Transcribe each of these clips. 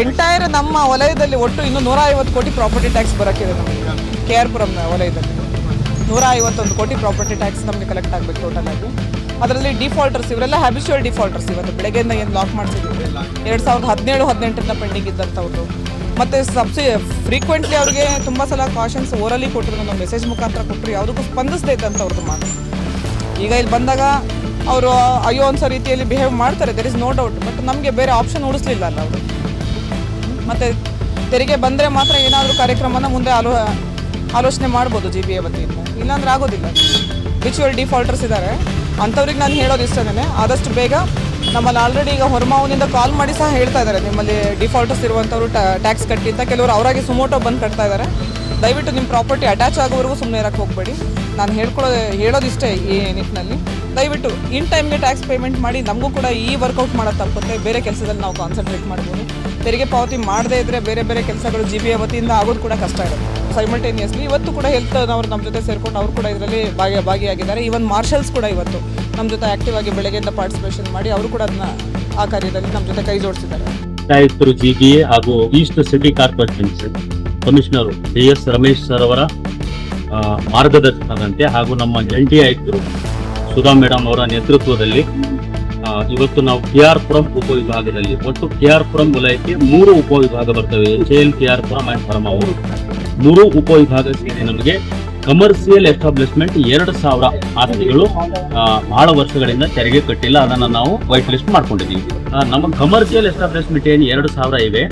Entire ನಮ್ಮ ವಲಯದಲ್ಲಿ ಒಟ್ಟು ಇನ್ನು 150 ಕೋಟಿ ಪ್ರಾಪರ್ಟಿ ಟ್ಯಾಕ್ಸ್ ಬರೋಕ್ಕಿದೆ ನಮಗೆ. KR-ಪುರಂ ವಲಯದಲ್ಲಿ 151 ಕೋಟಿ ಪ್ರಾಪರ್ಟಿ ಟ್ಯಾಕ್ಸ್ ನಮಗೆ ಕಲೆಕ್ಟ್ ಆಗಬೇಕು ಟೋಟಲ್ ಆಗಿ. ಅದರಲ್ಲಿ ಡಿಫಾಲ್ಟರ್ಸ್ ಇವರೆಲ್ಲ ಹ್ಯಾಬಿಚುವಲ್ ಡಿಫಾಲ್ಟರ್ಸ್. ಇವತ್ತು ಬೆಳಗ್ಗೆಯಿಂದ ಏನು ಲಾಕ್ ಮಾಡಿಸಿದ್ವಿ 2017-18 ಪೆಂಡಿಂಗ್ ಇದ್ದಂಥವ್ರು. ಮತ್ತು ಫ್ರೀಕ್ವೆಂಟ್ಲಿ ಅವ್ರಿಗೆ ತುಂಬ ಸಲ ಕಾಷನ್ಸ್ ಓರಲಿ ಕೊಟ್ಟರು, ನಮ್ಮ ಮೆಸೇಜ್ ಮುಖಾಂತರ ಕೊಟ್ಟರು, ಯಾವುದಕ್ಕೂ ಸ್ಪಂದಿಸದೇ ಇದ್ದಂಥವ್ರದ್ದು ಮಾತು. ಈಗ ಇಲ್ಲಿ ಬಂದಾಗ ಅವರು ಅಯ್ಯೋ ಅನ್ಸೋ ರೀತಿಯಲ್ಲಿ ಬಿಹೇವ್ ಮಾಡ್ತಾರೆ, there is no doubt. But ನಮಗೆ ಬೇರೆ ಆಪ್ಷನ್ ಉಳಿಸ್ಲಿಲ್ಲ ಅಲ್ಲ ಅವರು. ಮತ್ತು ತೆರಿಗೆ ಬಂದರೆ ಮಾತ್ರ ಏನಾದರೂ ಕಾರ್ಯಕ್ರಮನ ಮುಂದೆ ಆಲೋಚನೆ ಮಾಡ್ಬೋದು GBA ವತಿಯಿಂದ, ಇಲ್ಲಾಂದ್ರೆ ಆಗೋದಿಲ್ಲ. ವಿಚುವಲ್ ಡಿಫಾಲ್ಟರ್ಸ್ ಇದ್ದಾರೆ ಅಂಥವ್ರಿಗೆ ನಾನು ಹೇಳೋದು ಇಷ್ಟನೇ, ಆದಷ್ಟು ಬೇಗ ನಮ್ಮಲ್ಲಿ ಆಲ್ರೆಡಿ ಈಗ ಹೊರಮಾವಿನಿಂದ ಕಾಲ್ ಮಾಡಿ ಸಹ ಹೇಳ್ತಾ ಇದ್ದಾರೆ, ನಿಮ್ಮಲ್ಲಿ ಡಿಫಾಲ್ಟರ್ಸ್ ಇರುವಂಥವ್ರು ಟ್ಯಾಕ್ಸ್ ಕಟ್ಟಿ ಅಂತ. ಕೆಲವರು ಅವರಾಗಿ ಸುಮೋಟೋ ಬಂದು ಕಟ್ತಾ ಇದ್ದಾರೆ. ದಯವಿಟ್ಟು ನಿಮ್ಮ ಪ್ರಾಪರ್ಟಿ ಅಟ್ಯಾಚ್ ಆಗೋವರೆಗೂ ಸುಮ್ಮನೆ ಇರೋಕ್ಕೆ ಹೋಗಬೇಡಿ. ನಾನು ಹೇಳೋದಿಷ್ಟೇ ಈ ನಿಟ್ಟಿನಲ್ಲಿ. ದಯವಿಟ್ಟು ಇನ್ ಟೈಮ್ಗೆ ಟ್ಯಾಕ್ಸ್ ಪೇಮೆಂಟ್ ಮಾಡಿ. ನಮಗೂ ಕೂಡ ಈ ವರ್ಕೌಟ್ ಮಾಡೋದು ತಪ್ಪುತ್ತೆ, ಬೇರೆ ಕೆಲಸದಲ್ಲಿ ನಾವು ಕಾನ್ಸಂಟ್ರೇಟ್ ಮಾಡ್ಬೋದು. ತೆರಿಗೆ ಪಾವತಿ ಮಾಡದೇ ಇದ್ದರೆ ಬೇರೆ ಬೇರೆ ಕೆಲಸಗಳು GBA ವತಿಯಿಂದ ಆಗೋದು ಕೂಡ ಕಷ್ಟ ಇರುತ್ತೆ. ಸೈಮಲ್ಟೇನಿಯಸ್ಲಿ ಇವತ್ತು ಕೂಡ ಹೆಲ್ತ್ನವರು ನಮ್ಮ ಜೊತೆ ಸೇರಿಕೊಂಡು ಅವರು ಕೂಡ ಇದರಲ್ಲಿ ಭಾಗಿಯಾಗಿದ್ದಾರೆ. ಈವನ್ ಮಾರ್ಷಲ್ಸ್ ಕೂಡ ಇವತ್ತು ನಮ್ಮ ಜೊತೆ ಆಕ್ಟಿವ್ ಆಗಿ ಬೆಳಗ್ಗೆಯಿಂದ ಪಾರ್ಟಿಸಿಪೇಷನ್ ಮಾಡಿ ಅವರು ಕೂಡ ಅದನ್ನ ಆ ಕಾರ್ಯದಲ್ಲಿ ನಮ್ಮ ಜೊತೆ ಕೈ ಜೋಡಿಸಿದ್ದಾರೆ. ಆಯುಕ್ತರು GBA ಹಾಗೂ East city corporation commissioner DS Ramesh sir ಅವರ ಮಾರ್ಗದರ್ಶನದಂತೆ ಹಾಗೂ ನಮ್ಮ ಜಂಟಿ ಆಯುಕ್ತರು ಸುಧಾ ಮೇಡಮ್ ಅವರ ನೇತೃತ್ವದಲ್ಲಿ ಇವತ್ತು ನಾವು KR-ಪುರಂ ಉಪವಿಭಾಗದಲ್ಲಿ ಒಟ್ಟು KR-ಪುರಂ ವಲಯಕ್ಕೆ 3 ಉಪವಿಭಾಗ ಬರ್ತವೆ. KR-ಪುರಂ ಅಂಡ್ ಹೊರಮಾವು 3 ಉಪವಿಭಾಗ ಸೇರಿ ನಮಗೆ ಕಮರ್ಷಿಯಲ್ ಎಸ್ಟಾಬ್ಲಿಷ್ಮೆಂಟ್ 2000 ಆಸ್ತಿಗಳು ಬಹಳ ವರ್ಷಗಳಿಂದ ತೆರಿಗೆ ಕಟ್ಟಿಲ್ಲ, ಅದನ್ನು ನಾವು ವೈಟ್ ಲಿಸ್ಟ್ ಮಾಡ್ಕೊಂಡಿದ್ದೀವಿ. ನಮ್ಮ ಕಮರ್ಷಿಯಲ್ ಎಸ್ಟಾಬ್ಲಿಷ್ಮೆಂಟ್ ಏನು 2000 ಇವೆ,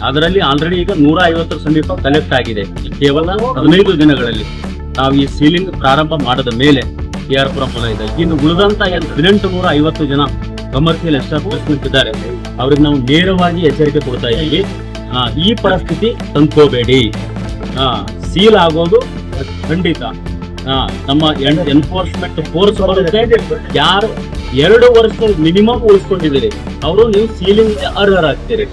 ಅದರಲ್ಲಿ ಆಲ್ರೆಡಿ ಈಗ 150 ಸಮೀಪ ಕಲೆಕ್ಟ್ ಆಗಿದೆ. ಕೇವಲ 15 ದಿನಗಳಲ್ಲಿ ನಾವು ಈ ಸೀಲಿಂಗ್ ಪ್ರಾರಂಭ ಮಾಡದ ಮೇಲೆ KR-ಪುರಂ ವಲಯದ ಇನ್ನು ಉಳಿದಂತ 1850 ಜನ ಕಮರ್ಷಿಯಲ್ ಎಸ್ಟಾಬ್ಲಿಷ್ಮೆಂಟ್ ಇದ್ದಾರೆ, ಅವ್ರಿಗೆ ನಾವು ನೇರವಾಗಿ ಎಚ್ಚರಿಕೆ ಕೊಡ್ತಾ ಇದ್ದೀವಿ. ಈ ಪರಿಸ್ಥಿತಿ ತಂದ್ಕೋಬೇಡಿ, ಸೀಲ್ ಆಗೋದು ಖಂಡಿತ. ನಮ್ಮ ಎನ್ಫೋರ್ಸ್ಮೆಂಟ್ ಫೋರ್ಸ್ ಬರುತ್ತೆ, ಯಾರು 2 ವರ್ಷ ಮಿನಿಮಮ್ ಉಳಿಸ್ಕೊಂಡಿದ್ದೀರಿ ಅವರು ನೀವು ಸೀಲಿಂಗ್ ಅರ್ಹರಾಗ್ತೀರಿ.